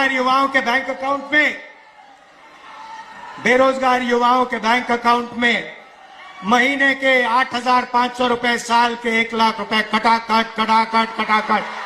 बेरोजगार युवाओं के बैंक अकाउंट में, बेरोजगार युवाओं के बैंक अकाउंट में महीने के 8,500 रुपए, साल के 1,00,000 रुपए कटाकट।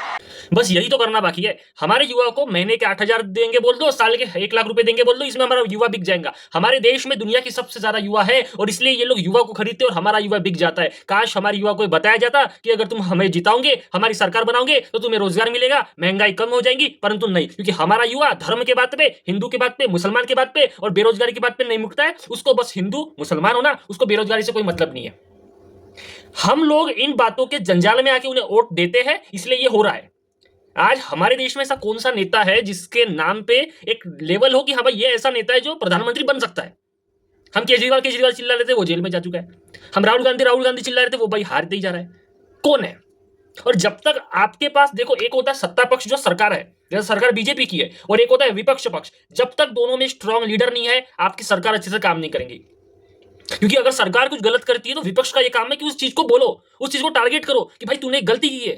बस यही तो करना बाकी है। हमारे युवा को महीने के 8,000 देंगे बोल दो, साल के 1,00,000 रुपए देंगे बोल दो, इसमें हमारा युवा बिक जाएगा। हमारे देश में दुनिया की सबसे ज्यादा युवा है और इसलिए ये लोग युवा को खरीदते और हमारा युवा बिक जाता है। काश हमारे युवा को बताया जाता कि अगर तुम हमें जिताओगे, हमारी सरकार बनाओगे तो तुम्हें रोजगार मिलेगा, महंगाई कम हो जाएगी, परंतु नहीं, क्योंकि हमारा युवा धर्म के बात पे, हिंदू के बात पे, मुसलमान के बात पे और बेरोजगारी की बात पे नहीं मुकता है। उसको बस हिंदू मुसलमान होना, उसको बेरोजगारी से कोई मतलब नहीं है। हम लोग इन बातों के जंजाल में आके उन्हें वोट देते हैं, इसलिए ये हो रहा है। आज हमारे देश में ऐसा कौन सा नेता है जिसके नाम पे एक लेवल हो कि हाँ भाई ये ऐसा नेता है जो प्रधानमंत्री बन सकता है। हम केजरीवाल चिल्ला रहे थे, वो जेल में जा चुका है। हम राहुल गांधी चिल्ला रहे थे, वो भाई हारते ही जा रहा है। कौन है? और जब तक आपके पास देखो, एक होता है सत्ता पक्ष जो सरकार है, जैसे सरकार बीजेपी की है, और एक होता है विपक्ष पक्ष। जब तक दोनों में स्ट्रांग लीडर नहीं है, आपकी सरकार अच्छे से काम नहीं करेंगी। क्योंकि अगर सरकार कुछ गलत करती है तो विपक्ष का यह काम है कि उस चीज को बोलो, उस चीज को टारगेट करो कि भाई तूने गलती की है।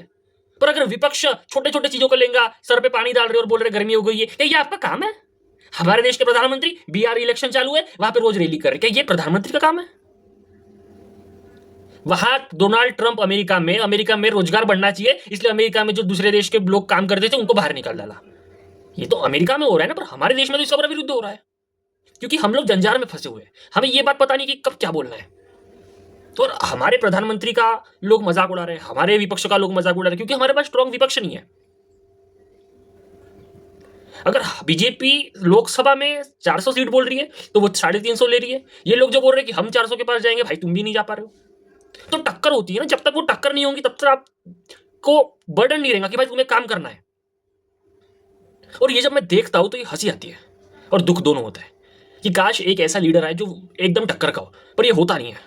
पर अगर विपक्ष छोटे छोटे चीजों को लेगा, सर पे पानी डाल रहे और बोल रहे गर्मी हो गई है, क्या ये आपका काम है? हमारे देश के प्रधानमंत्री, बिहार इलेक्शन चालू है, वहां पे रोज रैली कर रहे, क्या ये प्रधानमंत्री का काम है? वहां डोनाल्ड ट्रंप अमेरिका में रोजगार बढ़ना चाहिए, इसलिए अमेरिका में जो दूसरे देश के लोग काम करते थे उनको बाहर निकाल डाला। ये तो अमेरिका में हो रहा है ना, पर हमारे देश में तो इसका विरुद्ध हो रहा है, क्योंकि हम लोग जंजार में फंसे हुए हैं। हमें ये बात पता नहीं कि कब क्या बोलना है। तो हमारे प्रधानमंत्री का लोग मजाक उड़ा रहे हैं, हमारे विपक्ष का लोग मजाक उड़ा रहे हैं, क्योंकि हमारे पास स्ट्रांग विपक्ष नहीं है। अगर बीजेपी लोकसभा में 400 सीट बोल रही है तो वो 350 ले रही है। ये लोग जो बोल रहे हैं कि हम 400 के पास जाएंगे, भाई तुम भी नहीं जा पा रहे हो। तो टक्कर होती है ना, जब तक वो टक्कर नहीं होगी तब तक आपको बर्डन नहीं रहेगा कि भाई तुम्हें काम करना है। और ये जब मैं देखता हूं तो ये हंसी आती है और दुख दोनों होता है कि काश एक ऐसा लीडर आए जो एकदम टक्कर का हो, पर ये होता नहीं है,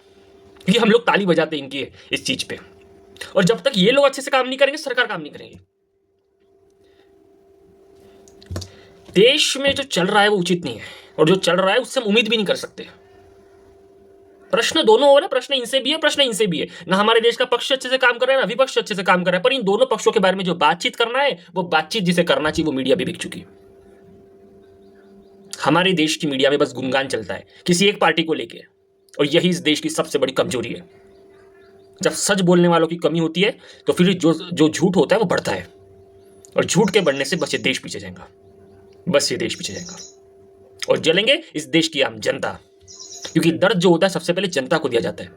क्योंकि हम लोग ताली बजाते हैं इनकी इस चीज पे। और जब तक ये लोग अच्छे से काम नहीं करेंगे, सरकार काम नहीं करेंगे। देश में जो चल रहा है वो उचित नहीं है, और जो चल रहा है उससे हम उम्मीद भी नहीं कर सकते। प्रश्न दोनों हो रहा है, प्रश्न इनसे भी है, प्रश्न इनसे भी है। ना हमारे देश का पक्ष अच्छे से काम कर रहा है, ना विपक्ष अच्छे से काम कर रहा है। पर इन दोनों पक्षों के बारे में जो बातचीत करना है, वो बातचीत जिसे करना चाहिए वो मीडिया भी बिक चुकी है। हमारे देश की मीडिया में बस गुणगान चलता है किसी एक पार्टी को लेके, और यही इस देश की सबसे बड़ी कमजोरी है। जब सच बोलने वालों की कमी होती है तो फिर जो झूठ होता है वो बढ़ता है, और झूठ के बढ़ने से बस ये देश पीछे जाएगा, बस ये देश पीछे जाएगा। और जलेंगे इस देश की आम जनता, क्योंकि दर्द जो होता है सबसे पहले जनता को दिया जाता है।